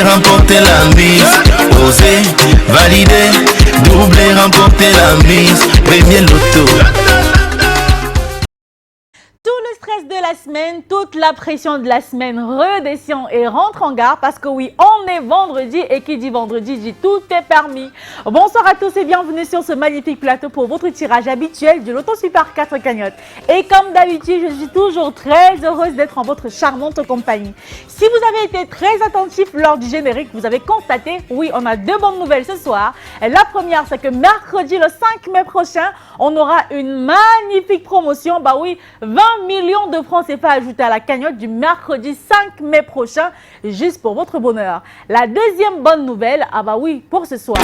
remporter la mise. Oser, valider, doubler, remporter la mise. Premier loto. Tout le stress de la semaine, toute la pression de la semaine redescend et rentre en gare parce que oui, on est vendredi et qui dit vendredi dit tout est permis. Bonsoir à tous et bienvenue sur ce magnifique plateau pour votre tirage habituel du Loto Super 4 cagnottes. Et comme d'habitude, je suis toujours très heureuse d'être en votre charmante compagnie. Si vous avez été très attentif lors du générique, vous avez constaté, oui, on a deux bonnes nouvelles ce soir. La première, c'est que mercredi, le 5 mai prochain, on aura une magnifique promotion. Bah oui, 20 millions de francs CFA ajoutés à la cagnotte du mercredi 5 mai prochain, juste pour votre bonheur. La deuxième bonne nouvelle, ah bah oui, pour ce soir,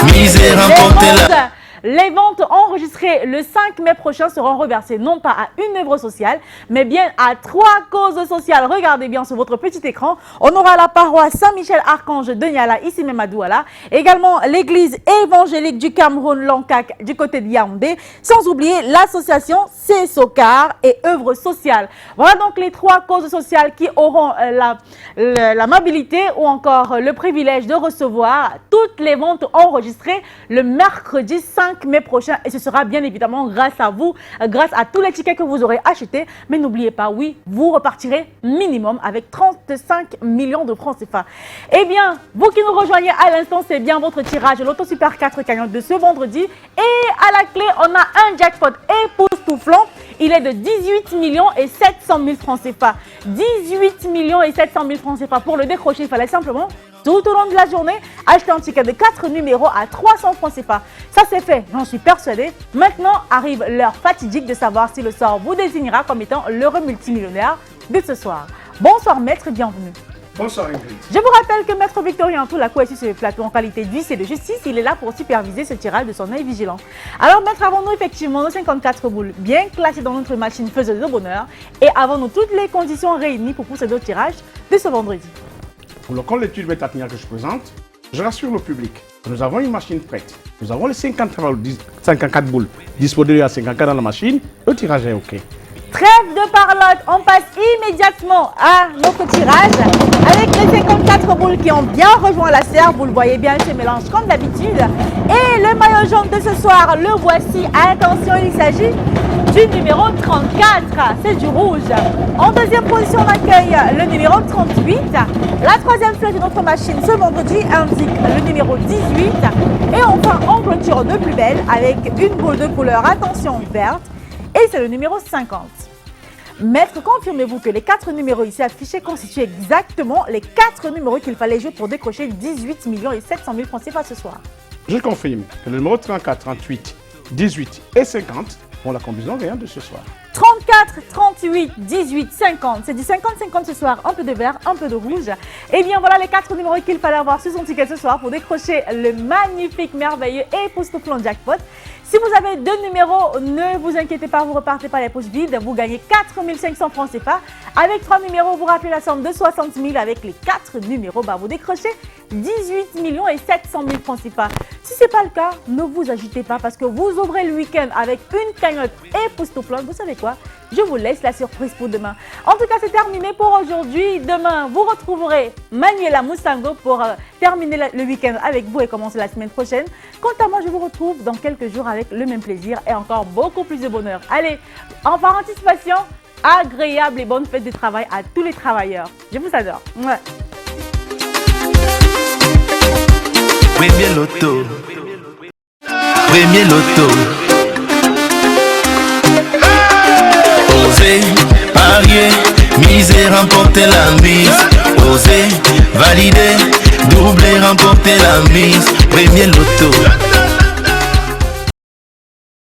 les ventes enregistrées le 5 mai prochain seront reversées non pas à une œuvre sociale, mais bien à 3 causes sociales. Regardez bien sur votre petit écran. On aura la paroisse Saint-Michel-Archange de Niala, ici même à Douala. Également l'église évangélique du Cameroun, Lankak, du côté de Yaoundé. Sans oublier l'association CSOCAR et œuvres sociales. Voilà donc les 3 causes sociales qui auront l'amabilité ou encore le privilège de recevoir toutes les ventes enregistrées le mercredi 5 mai prochain, et ce sera bien évidemment grâce à vous, grâce à tous les tickets que vous aurez achetés. Mais n'oubliez pas, oui, vous repartirez minimum avec 35 millions de francs CFA. Eh bien, vous qui nous rejoignez à l'instant, c'est bien votre tirage Loto Super 4 cagnotte de ce vendredi. Et à la clé, on a un jackpot époustouflant. Il est de 18 millions et 700 000 francs CFA. 18 millions et 700 000 francs CFA. Pour le décrocher, il fallait simplement, tout au long de la journée, acheter un ticket de 4 numéros à 300 francs CFA. Ça c'est fait, j'en suis persuadée. Maintenant arrive l'heure fatidique de savoir si le sort vous désignera comme étant l'heureux multimillionnaire de ce soir. Bonsoir maître, bienvenue. Bonsoir Ingrid. Je vous rappelle que maître Victorien Antoulakou est sur le plateau en qualité d'huissier de justice. Il est là pour superviser ce tirage de son œil vigilant. Alors maître, avons-nous effectivement nos 54 boules bien classées dans notre machine faiseuse de bonheur et avons-nous toutes les conditions réunies pour procéder au tirage de ce vendredi? Pour le compte d'études Bétatnia que je présente, je rassure le public que nous avons une machine prête. Nous avons les 54 boules disposées à 54 dans la machine. Le tirage est OK. Trêve de parlotte, on passe immédiatement à notre tirage avec les 54 boules qui ont bien rejoint la serre. Vous le voyez bien, ce mélange comme d'habitude. Et le maillot jaune de ce soir, le voici. Attention, il s'agit du numéro 34, c'est du rouge. En deuxième position, on accueille le numéro 38. La troisième flèche de notre machine ce vendredi indique le numéro 18. Et enfin, on clôture de plus belle avec une boule de couleur, attention, verte. Et c'est le numéro 50. Maître, confirmez-vous que les 4 numéros ici affichés constituent exactement les 4 numéros qu'il fallait jouer pour décrocher 18 millions et 700 000 francs CFA ce soir? Je confirme que le numéro 34, 38, 18 et 50 ont la combinaison gagnante de ce soir. 34, 38, 18, 50. C'est du 50-50 ce soir, un peu de vert, un peu de rouge. Et bien voilà les 4 numéros qu'il fallait avoir sur son ticket ce soir pour décrocher le magnifique, merveilleux et époustouflant jackpot. Si vous avez 2 numéros, ne vous inquiétez pas, vous repartez pas les poches vides. Vous gagnez 4 500 francs CFA. Avec 3 numéros, vous rappelez la somme de 60 000. Avec les 4 numéros, vous décrochez 18 millions et 700 000 francs CFA. Si ce n'est pas le cas, ne vous agitez pas parce que vous ouvrez le week-end avec une cagnotte époustouflante. Vous savez quoi? Je vous laisse la surprise pour demain. En tout cas, c'est terminé pour aujourd'hui. Demain, vous retrouverez Manuela Moussango pour terminer le week-end avec vous et commencer la semaine prochaine. Quant à moi, je vous retrouve dans quelques jours avec le même plaisir et encore beaucoup plus de bonheur. Allez, en par anticipation, agréable et bonne fête de travail à tous les travailleurs. Je vous adore. Ouais. Premier loto. Premier loto. Oser, parier, miser, remporter la mise. Oser, valider, doubler, remporter la mise. Premier loto.